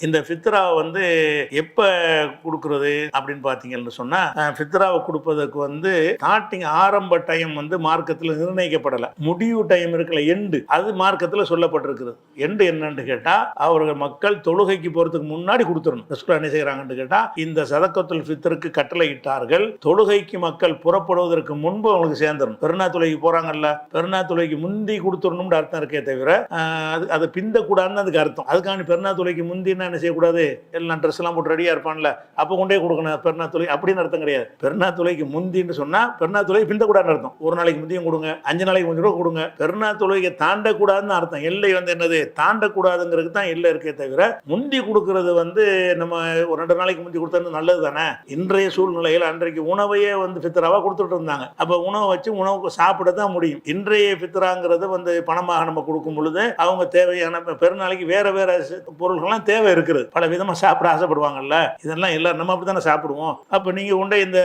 இந்த ஃபித்ராவை வந்து எப்ப கொடுக்கறது அப்படின்னு பாத்தீங்கன்னு சொன்னா, ஃபித்ராவை கொடுப்பதற்கு வந்து ஸ்டார்டிங் ஆரம்ப டைம் வந்து மார்க்கத்தில் நிர்ணயிக்கப்படலை. முடிவு டைம் இருக்குல்ல, எண்டு, அது மார்க்கத்தில் சொல்லப்பட்டிருக்கிறது. எண்டு என்னன்னு கேட்டா, அவர்கள் மக்கள் தொழுகைக்கு போறதுக்கு முன்னாடி கொடுத்துடணும். ரசூலுல்லாஹ் என்ன செய்யறாங்கன்னு கேட்டா, இந்த சதக்கத்துல் ஃபித்ருக்கு கட்டளை இட்டார்கள், தொழுகைக்கு மக்கள் புறப்படுவதற்கு முன்பு அவங்களுக்கு சேர்ந்துடணும். பெருநா தொழுகைக்கு போறாங்கல்ல, பெருநா தொழுகைக்கு முந்தி கொடுத்துடணும்னு அர்த்தம் இருக்கே தவிர அது பிந்தக்கூடாதுன்னு அதுக்கு அர்த்தம். அதுக்கான பெருநா தொழுகைக்கு முந்தினா என்ன செய்யக்கூடாது, எல்லாம் ட்ரெஸ் எல்லாம் போட்டு ரெடியா இருப்பான்ல, அப்போ கொண்டே கொடுக்கணும் பெருநா தொழுகை அப்படின்னு அர்த்தம் கிடையாது. பெருநா தொழுகைக்கு முந்தின்னு சொன்னா பெருநா தொழுகை பிந்தக்கூடாதுன்னு அர்த்தம். ஒரு நாளைக்கு முந்தியும் கொடுங்க, 5 நாளைக்கு முந்தி கூட கொடுங்க. பெருநா தொழுகையை தாண்டக்கூடாதுன்னு அர்த்தம். எல்லை வந்து என்னது, தாண்டக்கூடாதுங்கிறது தான் எல்லை இருக்கே தவிர முந்தி கொடுக்கறது வந்து நம்ம ஒரு 2 நாளைக்கு முந்தி கொடுத்தது நல்லது தானே. இன்றைய சூழ்நிலையில் அன்றைக்கு உணவையே வந்து ஃபித்ராவா கொடுத்துட்டு இருந்தாங்க. அப்ப உணவை வச்சு உணவுக்கு சாப்பிட தான் முடியும். இன்றைய ஃபித்ராங்கிறது வந்து பணமாக நம்ம கொடுக்கும் பொழுது அவங்க தேவையான பெருநாளைக்கு வேற வேற பொருள்கள்லாம் தேவை இருக்குது. பல விதமா சாப்பிட ஆசைப்படுவாங்கல்ல, இதெல்லாம் எல்லாரும் நம்ம அப்படித்தானே சாப்பிடுவோம். அப்ப நீங்க கொண்டே இந்த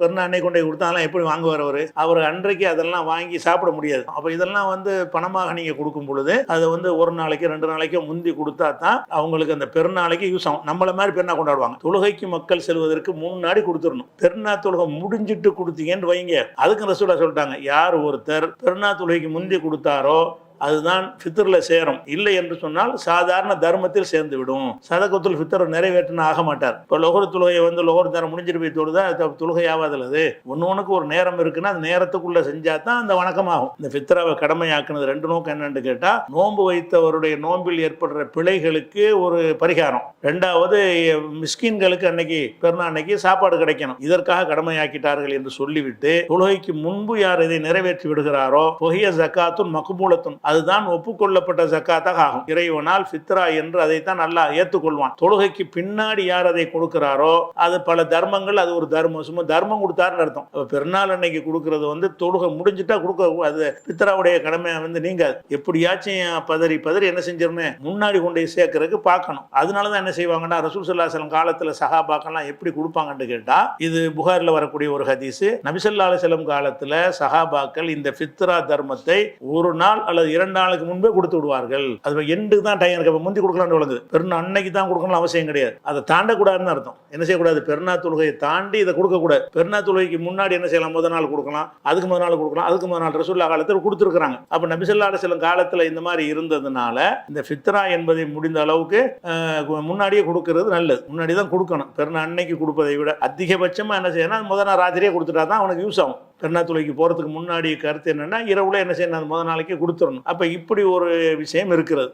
பெருநாள் அன்னை கொண்டே கொடுத்தாலும் எப்படி வாங்குவார் அவர் அன்றைக்கு அதெல்லாம் வாங்கி சாப்பிட முடியாது. அப்ப இதெல்லாம் வந்து பணமாக நீங்க கொடுக்கும் பொழுது அதை வந்து ஒரு நாளைக்கு 2 நாளைக்கு முந்தி கொடுத்தா தான் அவங்களுக்கு அந்த பெருநாளைக்கு யூஸ் ஆகும். நம்மள மாதிரி பெருநா கொண்டாடுவாங்க. தொழுகைக்கு மக்கள் செல்வதற்கு முன்னாடி கொடுத்துடணும். பெருநா தொழுகை முடிஞ்சிட்டு கொடுத்தீங்கன்னு வைங்க, அதுக்கு ரசூலுல்லாஹ் சொல்லிட்டாங்க, யார் ஒருத்தர் பெருநா தொழுகைக்கு முந்தி கொடுத்தாரோ அதுதான் ஃபித்ரில் சேரும். இல்லை என்று சொன்னால் சாதாரண தர்மத்தில் சேர்ந்து விடும். சதகத்துல் ஃபித்ர் நிறைவேற்றின ஆக மாட்டார். இப்போ லொஹர் தொழுகையை வந்து லொஹர் நேரம் முடிஞ்சிட்டு போய் தொழுதா தொழுகை ஆகாதுல்லது. ஒன்னொன்னுக்கு ஒரு நேரம் இருக்குன்னா அந்த நேரத்துக்குள்ள செஞ்சா தான் அந்த வணக்கமாகும். இந்த ஃபித்ராவை கடமையாக்குனது 2 நோக்கம் என்னன்னு கேட்டா, நோன்பு வைத்தவருடைய நோன்பில் ஏற்படுற பிழைகளுக்கு ஒரு பரிகாரம், 2வது மிஸ்கின்களுக்கு அன்னைக்கு பெருநாள் அன்னைக்கு சாப்பாடு கிடைக்கணும், இதற்காக கடமையாக்கிட்டார்கள் என்று சொல்லிவிட்டு தொழுகைக்கு முன்பு யார் இதை நிறைவேற்றி விடுகிறாரோ பொஹிய ஜக்காத்துன் மக்பூலத்துன், அதுதான் ஒப்புக்கொள்ளப்பட்ட ஜக்காத்தாக ஆகும். இறைவனால் ஃபித்ரா என்று அதைத்தான் அல்லாஹ் ஏற்றுக்கொள்வான். தொழுகைக்கு பின்னாடி யார் அதை கொடுக்கிறாரோ அது பல தர்மங்கள், அது ஒரு தர்மம், சும்மா தர்மம் கொடுத்தாருன்னு அர்த்தம். பெருநாள் அன்னைக்கு கொடுக்கறது வந்து தொழுகை முடிஞ்சுட்டா கொடுக்க, அது ஃபித்ராவுடைய கடமை வந்து நீங்க எப்படியாச்சும் பதறி பதறி என்ன செஞ்சிருந்தேன் முன்னாடி கொண்டு சேர்க்கறதுக்கு பார்க்கணும். அதனாலதான் என்ன செய்வாங்கன்னா, ரசூல் ஸல்லல்லாஹு அலைஹி வஸல்லம் காலத்துல சஹாபாக்கெல்லாம் எப்படி கொடுப்பாங்கன்னு கேட்டா, இது புகாரில் வரக்கூடிய ஒரு ஹதீஸ். நபி ஸல்லல்லாஹு அலைஹி வஸல்லம் காலத்துல சஹாபாக்கள் இந்த ஃபித்ரா தர்மத்தை ஒரு நாள் அல்லது 2 நாளுக்கு முன்பே கொடுத்து விடுவார்கள். அது எண்டு தான் டைம் இருக்கு, முந்தி கொடுக்கலாம்னு வழங்குது. பெருநாள் அன்னைக்கு தான் கொடுக்கணும் அவசியம் கிடையாது. அதை தாண்டக்கூடாதுன்னு அர்த்தம். என்ன செய்யக்கூடாது, பெருநாள் தொழுகையை தாண்டி இதை கொடுக்கக்கூடாது. பெருநாள் தொழுகைக்கு முன்னாடி என்ன செய்யலாம், முதல் நாள் கொடுக்கலாம், அதுக்கு முதல் நாள் கொடுக்கலாம், அதுக்கு முதல் நாள் ரசூலுல்லாஹ் காலத்தில் கொடுத்துருக்காங்க. அப்ப நபி ஸல்லல்லாஹு அலைஹி வஸல்லம் காலத்தில் இந்த மாதிரி இருந்ததுனால இந்த ஃபித்ரா என்பதை முடிந்த அளவுக்கு முன்னாடியே கொடுக்கறது நல்லது. முன்னாடி தான் கொடுக்கணும். பெருநாள் அன்னைக்கு கொடுப்பதை விட அதிகபட்சமா என்ன செய்யணும், முதல் நாள் ராத்திரியே கொடுத்துட்டா தான் அவனுக்கு யூஸ் ஆகும். பெருநாள் தொழுகைக்கு போறதுக்கு முன்னாடி கருத்து என்னன்னா, இரவுல என்ன செய்யணும், முதல் நாளைக்கு கொடுத்துடணும். அப்ப இப்படி ஒரு விஷயம் இருக்கிறது.